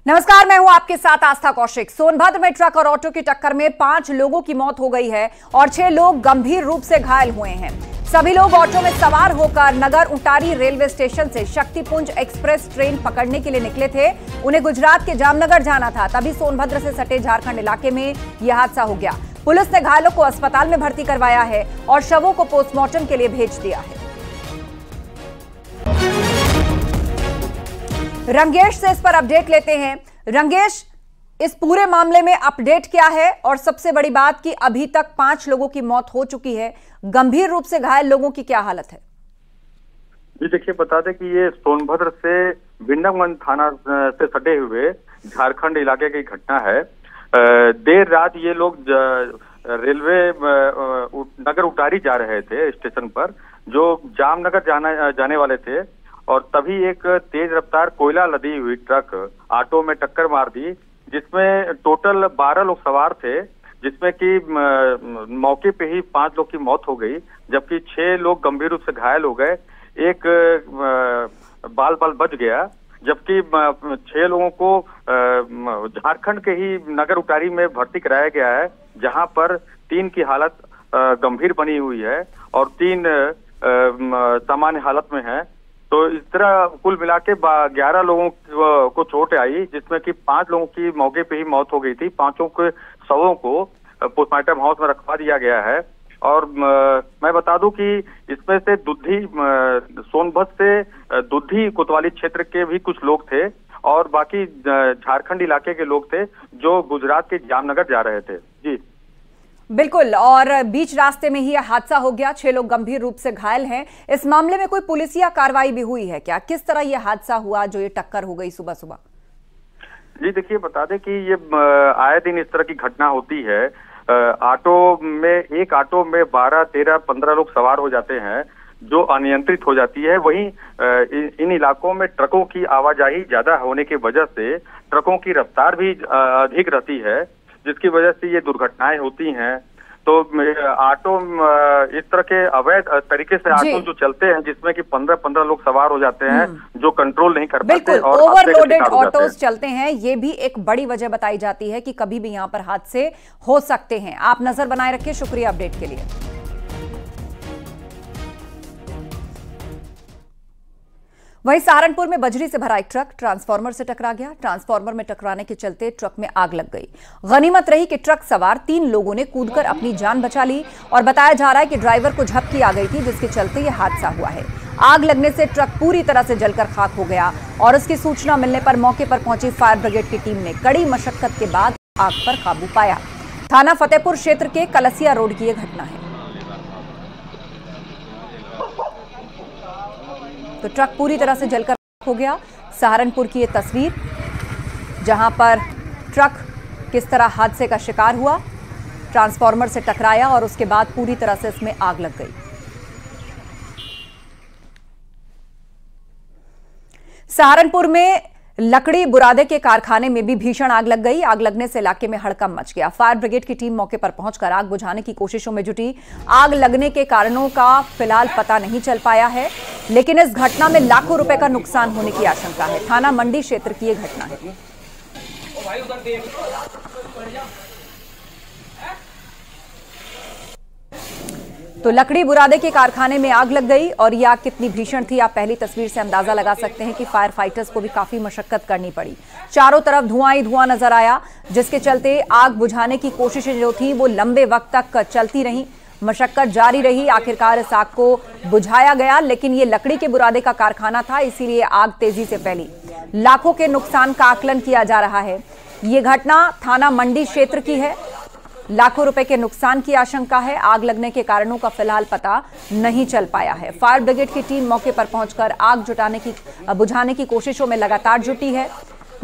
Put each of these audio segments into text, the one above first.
नमस्कार, मैं हूं आपके साथ आस्था कौशिक। सोनभद्र में ट्रक और ऑटो की टक्कर में 5 लोगों की मौत हो गई है और 6 लोग गंभीर रूप से घायल हुए हैं। सभी लोग ऑटो में सवार होकर नगर उटारी रेलवे स्टेशन से शक्तिपुंज एक्सप्रेस ट्रेन पकड़ने के लिए निकले थे। उन्हें गुजरात के जामनगर जाना था, तभी सोनभद्र से सटे झारखंड इलाके में यह हादसा हो गया। पुलिस ने घायलों को अस्पताल में भर्ती करवाया है और शवों को पोस्टमार्टम के लिए भेज दिया है। रंगेश से इस पर अपडेट लेते हैं। रंगेश, इस पूरे मामले में अपडेट क्या है और सबसे बड़ी बात कि अभी तक 5 लोगों की मौत हो चुकी है, गंभीर रूप से घायल लोगों की क्या हालत है? जी देखिए, बता दें कि ये सोनभद्र से बिंडमगंज थाना से सटे हुए झारखंड इलाके की घटना है। देर रात ये लोग रेलवे नगर उटारी जा रहे थे स्टेशन पर, जो जामनगर जाने वाले थे, और तभी एक तेज रफ्तार कोयला लदी हुई ट्रक ऑटो में टक्कर मार दी, जिसमें टोटल 12 लोग सवार थे, जिसमें कि मौके पे ही 5 लोग की मौत हो गई, जबकि 6 लोग गंभीर रूप से घायल हो गए। एक बाल बच गया, जबकि 6 लोगों को झारखंड के ही नगर उटारी में भर्ती कराया गया है, जहां पर 3 की हालत गंभीर बनी हुई है और 3 सामान्य हालत में है। तो इस तरह कुल मिला के 11 लोगों को चोट आई, जिसमें कि 5 लोगों की मौके पे ही मौत हो गई थी। 5 के शवों को पोस्टमार्टम हाउस में रखवा दिया गया है। और मैं बता दूं कि इसमें से सोनभद्र से दुधी कोतवाली क्षेत्र के भी कुछ लोग थे और बाकी झारखंड इलाके के लोग थे जो गुजरात के जामनगर जा रहे थे। जी बिल्कुल, और बीच रास्ते में ही यह हादसा हो गया। 6 लोग गंभीर रूप से घायल हैं। इस मामले में कोई पुलिसिया कार्रवाई भी हुई है क्या? किस तरह यह हादसा हुआ जो ये टक्कर हो गई सुबह सुबह? जी देखिए, बता दें कि ये आए दिन इस तरह की घटना होती है। एक ऑटो में 12, 13, 15 लोग सवार हो जाते हैं, जो अनियंत्रित हो जाती है। वहीं इन इलाकों में ट्रकों की आवाजाही ज्यादा होने की वजह से ट्रकों की रफ्तार भी अधिक रहती है, जिसकी वजह से ये दुर्घटनाएं होती हैं। तो ऑटो इस तरह के अवैध तरीके से ऑटो जो चलते हैं, जिसमें कि 15-15 लोग सवार हो जाते हैं, जो कंट्रोल नहीं कर पाते और ओवरलोडेड ऑटोज चलते हैं। ये भी एक बड़ी वजह बताई जाती है कि कभी भी यहाँ पर हादसे हो सकते हैं। आप नजर बनाए रखिए। शुक्रिया अपडेट के लिए। वहीं सहारनपुर में बजरी से भरा एक ट्रक ट्रांसफार्मर से टकरा गया। ट्रांसफार्मर में टकराने के चलते ट्रक में आग लग गई। गनीमत रही कि ट्रक सवार 3 लोगों ने कूदकर अपनी जान बचा ली और बताया जा रहा है कि ड्राइवर को झपकी आ गई थी, जिसके चलते यह हादसा हुआ है। आग लगने से ट्रक पूरी तरह से जलकर खाक हो गया और उसकी सूचना मिलने पर मौके पर पहुंची फायर ब्रिगेड की टीम ने कड़ी मशक्कत के बाद आग पर काबू पाया। थाना फतेहपुर क्षेत्र के कलसिया रोड की यह घटना है। तो ट्रक पूरी तरह से जलकर हो गया। सहारनपुर की ये तस्वीर, जहां पर ट्रक किस तरह हादसे का शिकार हुआ, ट्रांसफार्मर से टकराया और उसके बाद पूरी तरह से इसमें आग लग गई। सहारनपुर में लकड़ी बुरादे के कारखाने में भी भीषण आग लग गई। आग लगने से इलाके में हड़कंप मच गया। फायर ब्रिगेड की टीम मौके पर पहुंचकर आग बुझाने की कोशिशों में जुटी। आग लगने के कारणों का फिलहाल पता नहीं चल पाया है, लेकिन इस घटना में लाखों रुपए का नुकसान होने की आशंका है। थाना मंडी क्षेत्र की यह घटना है। तो लकड़ी बुरादे के कारखाने में आग लग गई और यह आग कितनी भीषण थी, आप पहली तस्वीर से अंदाजा लगा सकते हैं कि फायर फाइटर्स को भी काफी मशक्कत करनी पड़ी। चारों तरफ धुआं ही धुआं नजर आया, जिसके चलते आग बुझाने की कोशिशें जो थी वो लंबे वक्त तक चलती रहीं। मशक्कत जारी रही। आखिरकार इस आग को बुझाया गया, लेकिन ये लकड़ी के बुरादे का कारखाना था, इसीलिए आग तेजी से फैली। लाखों के नुकसान का आकलन किया जा रहा है। ये घटना थाना मंडी क्षेत्र की है। लाखों रुपए के नुकसान की आशंका है। आग लगने के कारणों का फिलहाल पता नहीं चल पाया है। फायर ब्रिगेड की टीम मौके पर पहुंचकर आग बुझाने की कोशिशों में लगातार जुटी है।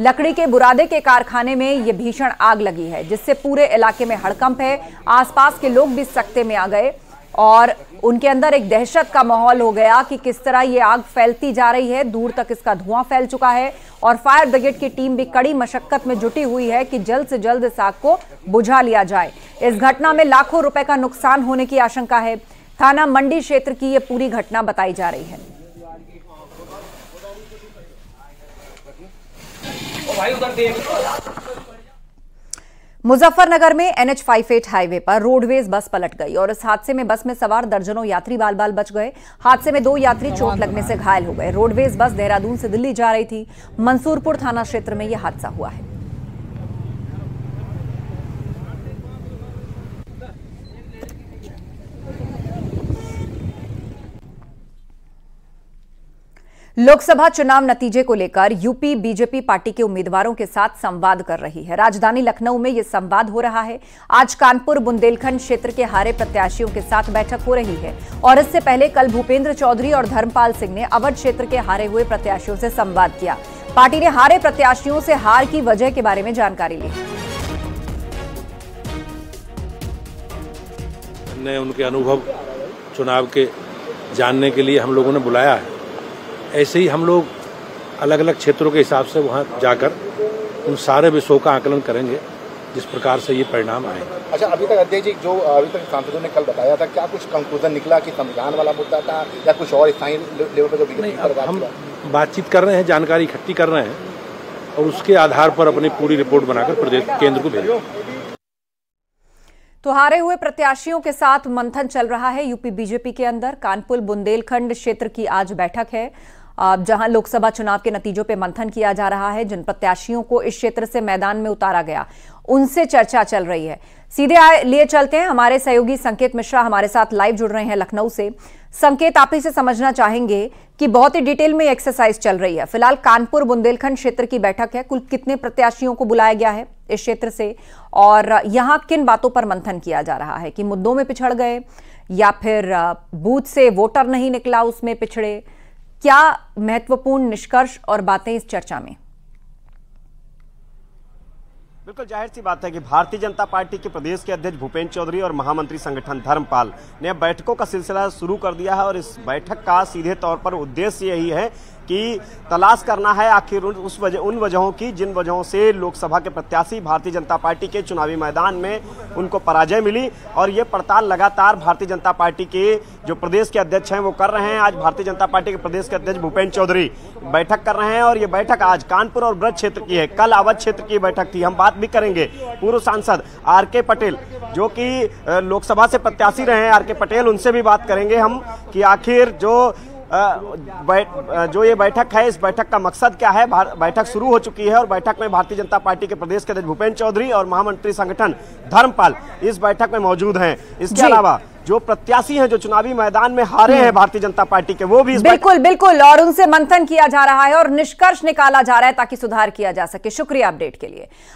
लकड़ी के बुरादे के कारखाने में यह भीषण आग लगी है, जिससे पूरे इलाके में हड़कंप है। आसपास के लोग भी सकते में आ गए और उनके अंदर एक दहशत का माहौल हो गया कि किस तरह ये आग फैलती जा रही है। दूर तक इसका धुआं फैल चुका है और फायर ब्रिगेड की टीम भी कड़ी मशक्कत में जुटी हुई है कि जल्द से जल्द इस आग को बुझा लिया जाए। इस घटना में लाखों रुपए का नुकसान होने की आशंका है। थाना मंडी क्षेत्र की ये पूरी घटना बताई जा रही है। भाई उधर देख। मुजफ्फरनगर में NH-58 हाईवे पर रोडवेज बस पलट गई और इस हादसे में बस में सवार दर्जनों यात्री बाल बाल बच गए। हादसे में 2 यात्री चोट लगने से घायल हो गए। रोडवेज बस देहरादून से दिल्ली जा रही थी। मंसूरपुर थाना क्षेत्र में यह हादसा हुआ है। लोकसभा चुनाव नतीजे को लेकर यूपी बीजेपी पार्टी के उम्मीदवारों के साथ संवाद कर रही है। राजधानी लखनऊ में यह संवाद हो रहा है। आज कानपुर बुंदेलखंड क्षेत्र के हारे प्रत्याशियों के साथ बैठक हो रही है और इससे पहले कल भूपेंद्र चौधरी और धर्मपाल सिंह ने अवध क्षेत्र के हारे हुए प्रत्याशियों से संवाद किया। पार्टी ने हारे प्रत्याशियों से हार की वजह के बारे में जानकारी ली। ने उनके अनुभव चुनाव के जानने के लिए हम लोगों ने बुलाया है। ऐसे ही हम लोग अलग अलग क्षेत्रों के हिसाब से वहां जाकर उन सारे विषयों का आकलन करेंगे जिस प्रकार से ये परिणाम आए। अच्छा, अभी तक अध्यक्ष जी जो अभी तक सांसदों ने कल बताया था, क्या कुछ कंक्लूजन निकला कि संविधान वाला मुद्दा था या कुछ और स्थानीय लेवल पर जो बीजेपी हम बातचीत कर रहे हैं, जानकारी इकट्ठी कर रहे हैं और उसके आधार पर अपनी पूरी रिपोर्ट बनाकर प्रदेश केंद्र को भेजेंगे। तो हारे हुए प्रत्याशियों के साथ मंथन चल रहा है यूपी बीजेपी के अंदर। कानपुर बुंदेलखंड क्षेत्र की आज बैठक है जहां लोकसभा चुनाव के नतीजों पे मंथन किया जा रहा है। जिन प्रत्याशियों को इस क्षेत्र से मैदान में उतारा गया उनसे चर्चा चल रही है। सीधे लिए चलते हैं, हमारे सहयोगी संकेत मिश्रा हमारे साथ लाइव जुड़ रहे हैं लखनऊ से। संकेत, आप ही से समझना चाहेंगे कि बहुत ही डिटेल में एक्सरसाइज चल रही है। फिलहाल कानपुर बुंदेलखंड क्षेत्र की बैठक है, कुल कितने प्रत्याशियों को बुलाया गया है इस क्षेत्र से और यहां किन बातों पर मंथन किया जा रहा है कि मुद्दों में पिछड़ गए या फिर बूथ से वोटर नहीं निकला उसमें पिछड़े? क्या महत्वपूर्ण निष्कर्ष और बातें इस चर्चा में? बिल्कुल जाहिर सी बात है कि भारतीय जनता पार्टी के प्रदेश के अध्यक्ष भूपेंद्र चौधरी और महामंत्री संगठन धर्मपाल ने बैठकों का सिलसिला शुरू कर दिया है और इस बैठक का सीधे तौर पर उद्देश्य यही है कि तलाश करना है आखिर उन वजहों की जिन वजहों से लोकसभा के प्रत्याशी भारतीय जनता पार्टी के चुनावी मैदान में उनको पराजय मिली। और ये पड़ताल लगातार भारतीय जनता पार्टी के जो प्रदेश के अध्यक्ष हैं वो कर रहे हैं। आज भारतीय जनता पार्टी के प्रदेश के अध्यक्ष भूपेंद्र चौधरी बैठक कर रहे हैं और ये बैठक आज कानपुर और ब्रज क्षेत्र की है। कल अवध क्षेत्र की बैठक थी। हम बात भी करेंगे पूर्व सांसद RK पटेल जो कि लोकसभा से प्रत्याशी रहे हैं, RK पटेल, उनसे भी बात करेंगे हम कि आखिर जो ये बैठक है इस बैठक का मकसद क्या है। बैठक शुरू हो चुकी है और बैठक में भारतीय जनता पार्टी के प्रदेश के अध्यक्ष भूपेंद्र चौधरी और महामंत्री संगठन धर्मपाल इस बैठक में मौजूद हैं। इसके अलावा जो प्रत्याशी हैं जो चुनावी मैदान में हारे हैं भारतीय जनता पार्टी के, वो भी बिल्कुल और उनसे मंथन किया जा रहा है और निष्कर्ष निकाला जा रहा है ताकि सुधार किया जा सके। शुक्रिया अपडेट के लिए।